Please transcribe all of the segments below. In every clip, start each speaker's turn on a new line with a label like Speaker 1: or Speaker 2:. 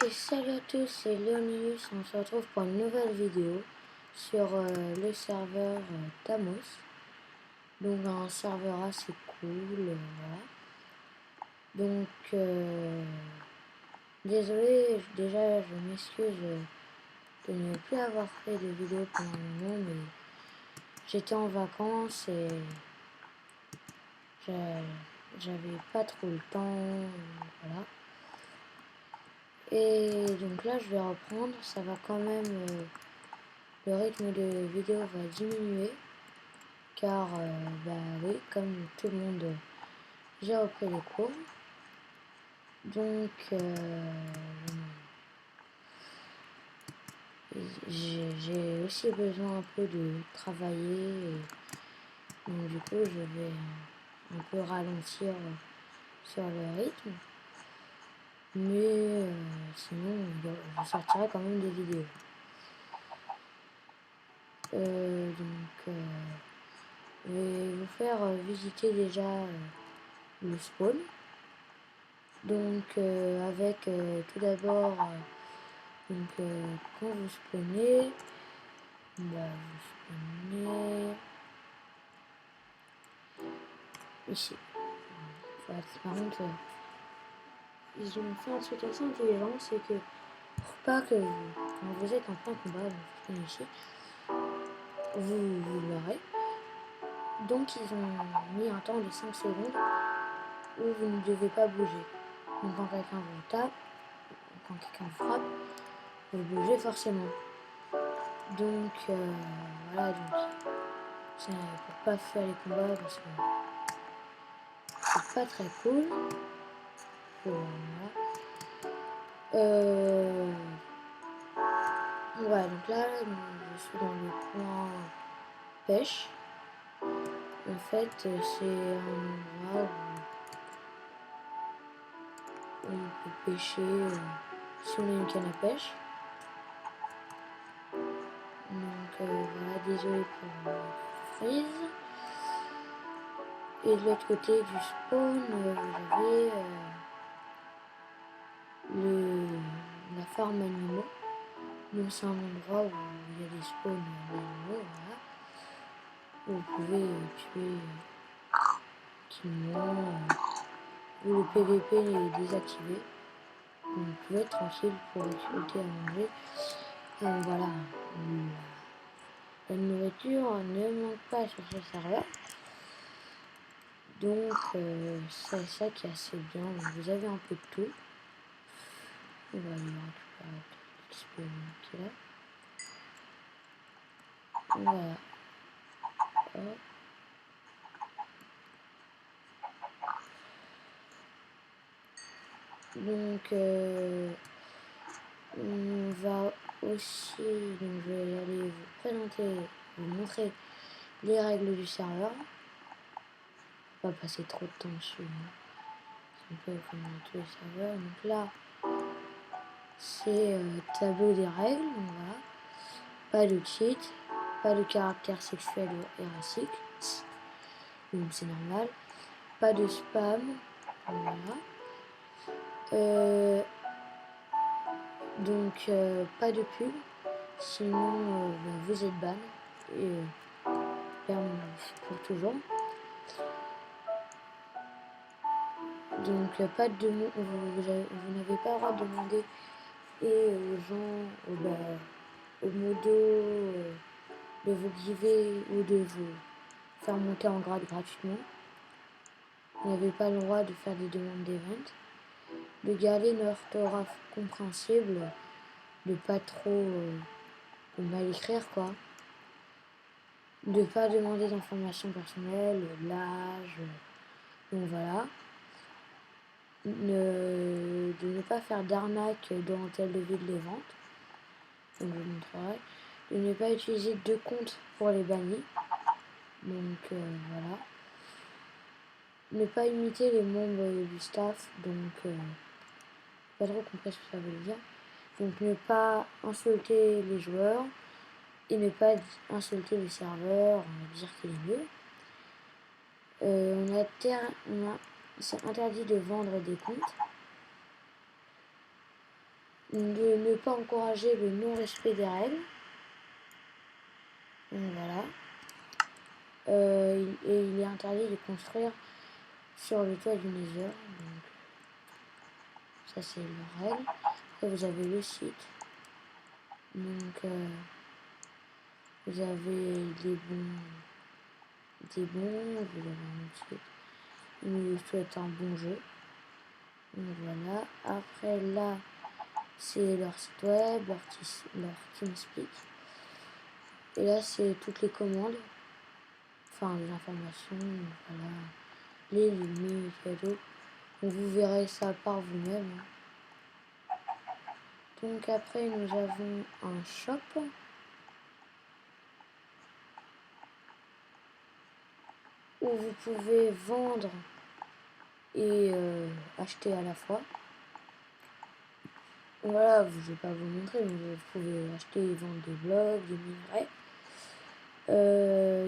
Speaker 1: Et salut à tous, c'est Léonius, on se retrouve pour une nouvelle vidéo sur le serveur Tamos. Donc un serveur assez cool, voilà. Donc désolé, déjà je m'excuse de ne plus avoir fait de vidéo pendant un moment, mais j'étais en vacances et j'avais pas trop le temps, voilà. Et donc là je vais reprendre, ça va quand même... le rythme de vidéo va diminuer car bah oui, comme tout le monde, j'ai repris les cours. Donc j'ai aussi besoin un peu de travailler et donc du coup je vais un peu ralentir sur le rythme. Mais sinon je sortirai quand même des vidéos. Je vais vous faire visiter déjà le spawn. Donc avec tout d'abord quand vous spawnez, bah, vous spawnez ici. Voilà, par contre ils ont fait un truc assez intelligent, c'est que pour pas que quand vous êtes en plein combat, donc vous spawnez ici, vous l'aurez. Donc ils ont mis un temps de 5 secondes où vous ne devez pas bouger. Donc quand quelqu'un vous tape, quand quelqu'un vous frappe, vous bougez forcément. Donc voilà, donc c'est pour pas faire les combats parce que c'est pas très cool. Voilà. Ouais, donc là je suis dans le coin pêche. En fait c'est un endroit où on peut pêcher si on a une canne à pêche. Donc voilà, désolé pour freeze. Et de l'autre côté du spawn, j'avais la farm animaux. Donc c'est un endroit où il y a des spawns d'animaux, voilà. Où vous pouvez tuer tranquillement, où le PVP est désactivé. Donc vous pouvez être tranquille pour exploiter à manger. Voilà, la nourriture ne manque pas sur ce serveur. Donc c'est ça qui est assez bien. Donc, vous avez un peu de tout. On va aller récupérer l'XP qui est là. Voilà. Hop. Donc on va aussi, donc je vais aller vous présenter, vous montrer les règles du serveur. On va pas passer trop de temps dessus. C'est un peu comme dans tous les serveurs. Donc là, c'est tableau des règles. Donc voilà. Pas de cheat, pas de caractère sexuel ou erratique. Donc c'est normal. Pas de spam. Voilà. Donc pas de pub. Sinon vous êtes ban. Et pour toujours. Donc pas de vous n'avez pas le droit de demander aux gens, aux modos de vous giver ou de vous faire monter en grade gratuitement. Vous n'avez pas le droit de faire des demandes d'event, de garder une orthographe compréhensible, de pas trop de mal écrire quoi, de pas demander d'informations personnelles, l'âge, donc voilà. De ne pas faire d'arnaque dans tel levier de les ventes, donc je vous montrerai. De ne pas utiliser deux comptes pour les bannis, donc voilà. Ne pas imiter les membres du staff, donc pas trop compris ce que ça veut dire. Donc ne pas insulter les joueurs et ne pas insulter le serveur, dire qu'il est mieux. C'est interdit de vendre des comptes. de ne pas encourager le non-respect des règles. Donc voilà. Et il est interdit de construire sur le toit du Nether. Donc ça c'est leur règle. Après vous avez le site. Donc vous avez des bons, vous avez un autre site. Ils nous souhaitent un bon jeu. Donc voilà. Après là, c'est leur site web, leur TeamSpeak. Et là, c'est toutes les commandes. Enfin, les informations, voilà. Les limites, cadeaux. Donc vous verrez ça par vous-même. Donc après, nous avons un shop. Où vous pouvez vendre et acheter à la fois. Voilà, je ne vais pas vous montrer, mais vous pouvez acheter et vendre des blocs, des minerais,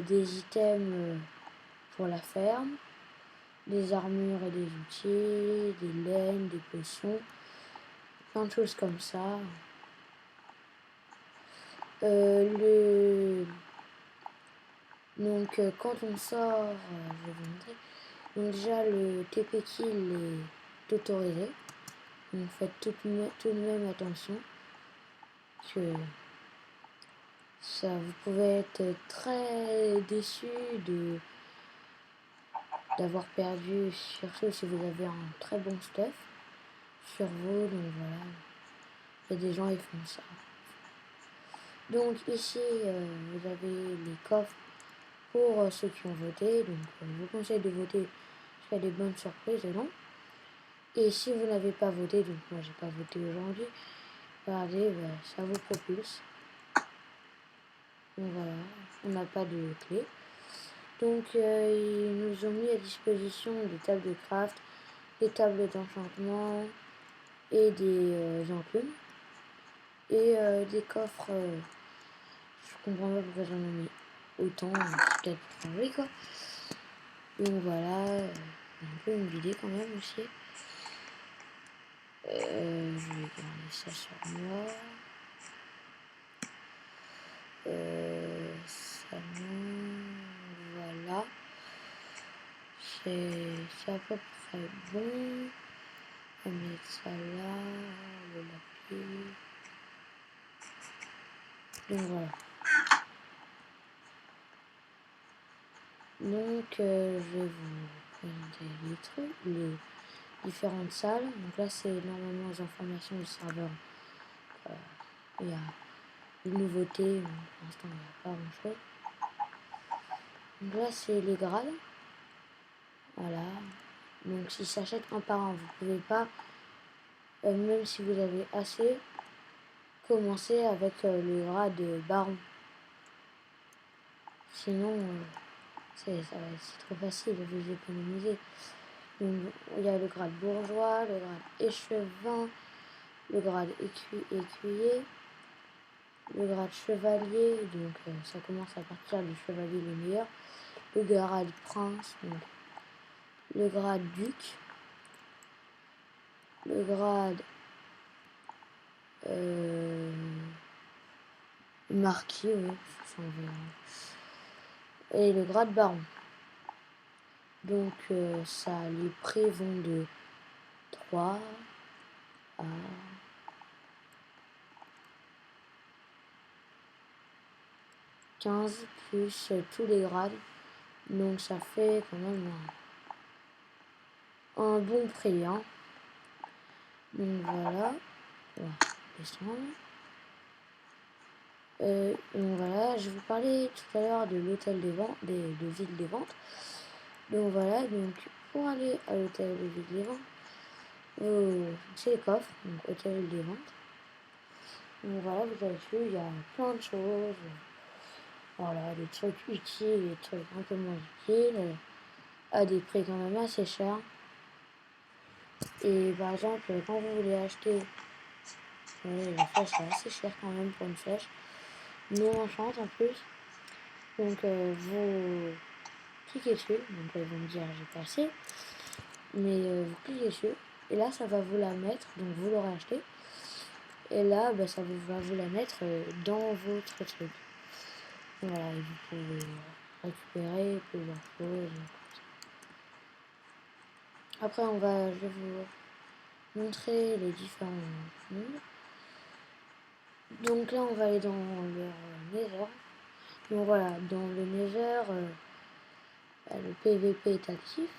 Speaker 1: des items pour la ferme, des armures et des outils, des laines, des potions, plein de choses comme ça. Donc quand on sort, je vais vous montrer. Donc déjà le TP kill est autorisé. Donc faites tout de même attention que ça, vous pouvez être très déçu d'avoir perdu, surtout si vous avez un très bon stuff sur vous. Donc voilà, il y a des gens qui font ça. Donc ici vous avez les coffres pour ceux qui ont voté. Donc je vous conseille de voter parce qu'il y a des bonnes surprises dedans. Et si vous n'avez pas voté, donc moi j'ai pas voté aujourd'hui, regardez, ça vous propulse. Donc voilà, on n'a pas de clé. Donc ils nous ont mis à disposition des tables de craft, des tables d'enchantement et des enclumes. Et des coffres, je comprends pas pourquoi j'en ai mis autant, peut-être pour changer quoi. Donc voilà, un peu une idée quand même aussi. Je vais garder ça sur moi. Ça voilà. C'est à peu près bon. On va mettre ça là, le lapis. Donc voilà. Donc je vais vous présenter les trucs, les différentes salles. Donc là c'est normalement les informations du serveur. Il y a une nouveauté, pour l'instant il n'y a pas grand chose. Donc là c'est les grades. Voilà. Donc si ça s'achète un par un, vous pouvez pas, même si vous avez assez, commencer avec le grade de baron. Sinon c'est trop facile de vous économiser. Donc, il y a le grade bourgeois, le grade échevin, le grade écuyer, le grade chevalier, donc ça commence à partir du chevalier le meilleur, le grade prince, donc le grade duc, le grade marquis, oui, et le grade baron. Donc ça, les prix vont de 3 à 15 plus tous les grades. Donc ça fait quand même un bon prix. Hein. Donc voilà. On va descendre. Donc voilà, je vous parlais tout à l'heure de l'hôtel des ventes, de ville des ventes. Donc voilà, donc pour aller à l'hôtel de ville des ventes, c'est les coffres, donc hôtel des ventes. Donc voilà, vous avez vu, il y a plein de choses. Voilà, des trucs utiles, des trucs un peu moins utiles, à des prix quand même assez chers. Et par exemple, quand vous voulez acheter, la flèche est assez chère quand même pour une flèche, non enchante en plus. Donc vous cliquez dessus, donc ils vont me dire j'ai pas assez, mais vous cliquez dessus, et là ça va vous la mettre, donc vous l'aurez acheté. Et là, bah, ça va vous la mettre dans votre truc. Voilà, et vous pouvez récupérer plusieurs choses. Après, je vais vous montrer les différents mondes. Donc là, on va aller dans le Nether. Donc voilà, dans le Nether, le PVP est actif.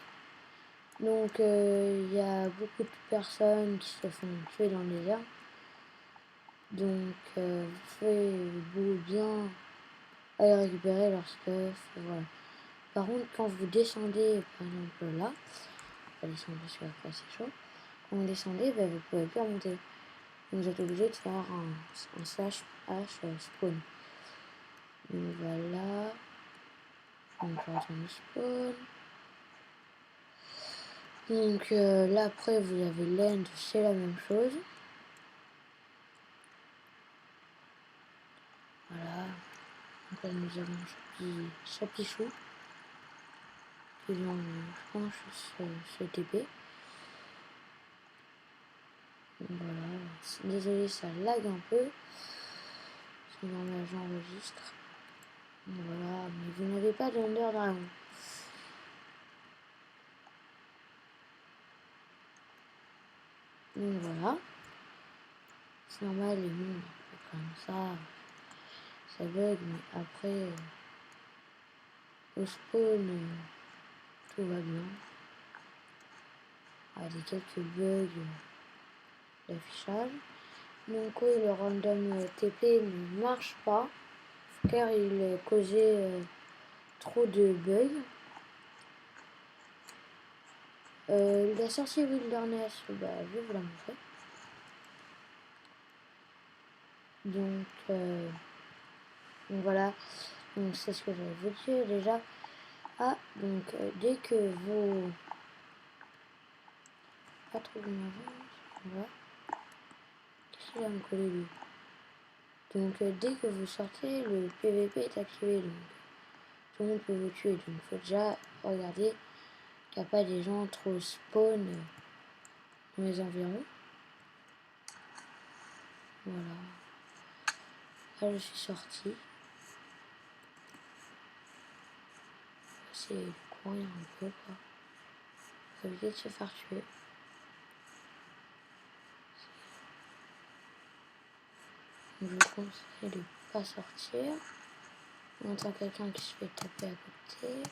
Speaker 1: Donc il y a beaucoup de personnes qui se font tuer dans le Nether. Donc vous pouvez bien aller récupérer leur stuff. Voilà. Par contre, quand vous descendez, par exemple là, on va descendre parce qu'après c'est chaud. Quand vous descendez, bah, vous pouvez plus remonter. Donc vous êtes obligé de faire un slash h spawn. Donc voilà. Donc on va attendre le spawn. Donc là après vous avez l'end, c'est la même chose. Voilà. Donc là nous avons un petit chapichou qui vient, je pense, ce TP. Voilà, désolé, ça lag un peu. C'est normal, j'enregistre. Voilà, mais vous n'avez pas d'Ender Dragon. Donc voilà. C'est normal, les mondes un peu comme ça bug, mais après, au spawn, tout va bien. Ah, il y a quelques bugs d'affichage. Donc oui, le random TP ne marche pas car il causait trop de bugs. La sortie Wilderness, bah, je vais vous la montrer. Donc voilà, donc c'est ce que j'avais vous dire déjà. Ah, donc dès que vous... Pas trop de voilà. Qu'est-ce qu'il va me coller lui? Donc dès que vous sortez, le PVP est activé, donc tout le monde peut vous tuer. Donc il faut déjà regarder qu'il n'y a pas des gens trop spawn dans les environs. Voilà. Là je suis sorti. C'est courir un peu quoi. Faut éviter de se faire tuer. Donc, je vous conseille de ne pas sortir. On entend quelqu'un qui se fait taper à côté.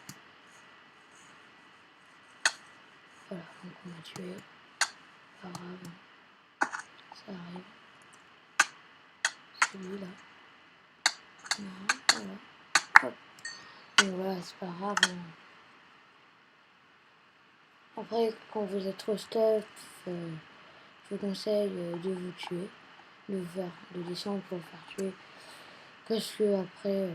Speaker 1: Voilà, donc on m'a tué. Pas grave. Ça arrive. Celui-là. Voilà. Hop. Donc voilà, c'est pas grave. Après, quand vous êtes trop stuff, je vous conseille de vous tuer. De descendre pour le faire tuer. Parce que après,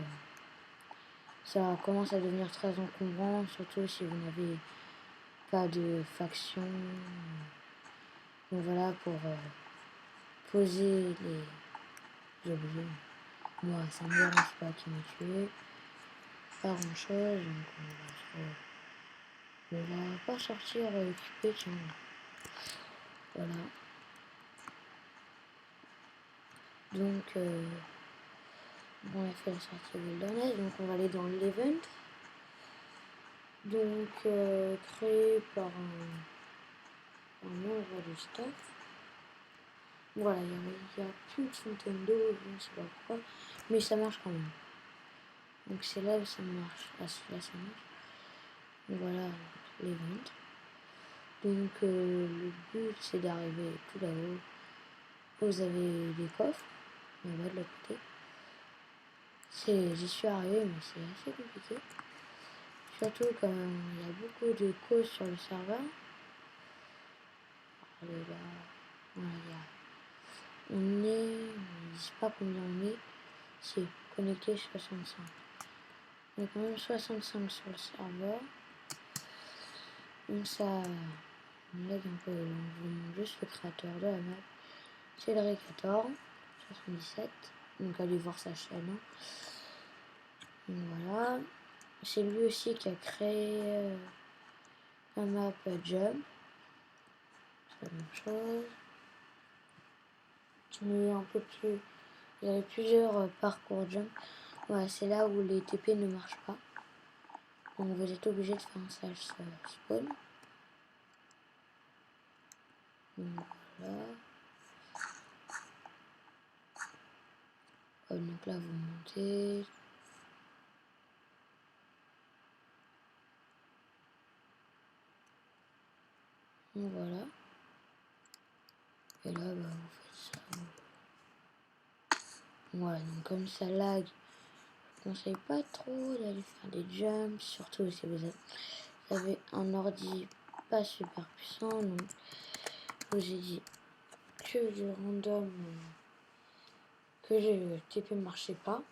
Speaker 1: ça commence à devenir très encombrant. Surtout si vous n'avez pas de faction. Donc voilà, pour poser les objets. Moi, ça me dérange pas qu'il m'ait tué. Pas grand chose, donc on va pas sortir équipé, tiens. Voilà. Donc, on a fait la sortie Wilderness, donc on va aller dans l'event. Donc, créé par un membre du staff. Voilà, il y a plus de fontaine d'eau, je ne sais pas pourquoi, mais ça marche quand même. Donc c'est là où ça marche, là ça marche. Donc voilà, l'event. Donc le but c'est d'arriver tout là-haut. Vous avez des coffres, là-bas de l'autre côté. J'y suis arrivé, mais c'est assez compliqué. Surtout quand il y a beaucoup de causes sur le serveur. Allez là, voilà, on ne sait pas combien on est. C'est connecté 65. On est quand même 65 sur le serveur. Donc ça me lag un peu. Donc je vous montre juste le créateur de la map. C'est le Ré14 77. Donc allez voir sa chaîne. Donc voilà. C'est lui aussi qui a créé la map Jump. C'est la même chose. mais un peu plus. Vous avez plusieurs parcours jump. Voilà, c'est là où les TP ne marchent pas. Donc vous êtes obligé de faire un slash spawn. Donc voilà. Donc là vous montez. Donc voilà. Et là bah, vous faites ça. Voilà, donc comme ça lag, je ne conseille pas trop d'aller faire des jumps, surtout si vous avez un ordi pas super puissant. Donc je vous ai dit que du random, que le TP ne marchait pas.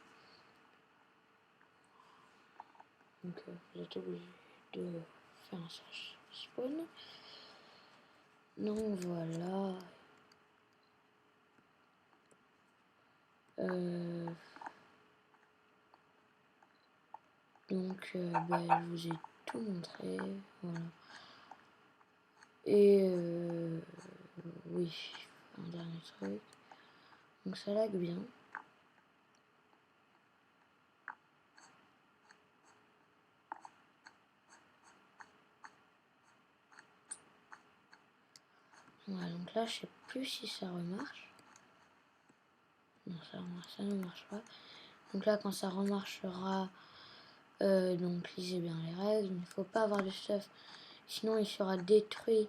Speaker 1: Donc vous êtes obligé de faire un slash spawn. Donc voilà. Donc je vous ai tout montré. Voilà. Et oui, un dernier truc. Donc ça lag bien. Voilà, donc là je sais plus si ça remarche. Non, ça ne marche pas. Donc là quand ça remarchera, donc lisez bien les règles. Il ne faut pas avoir de stuff, sinon il sera détruit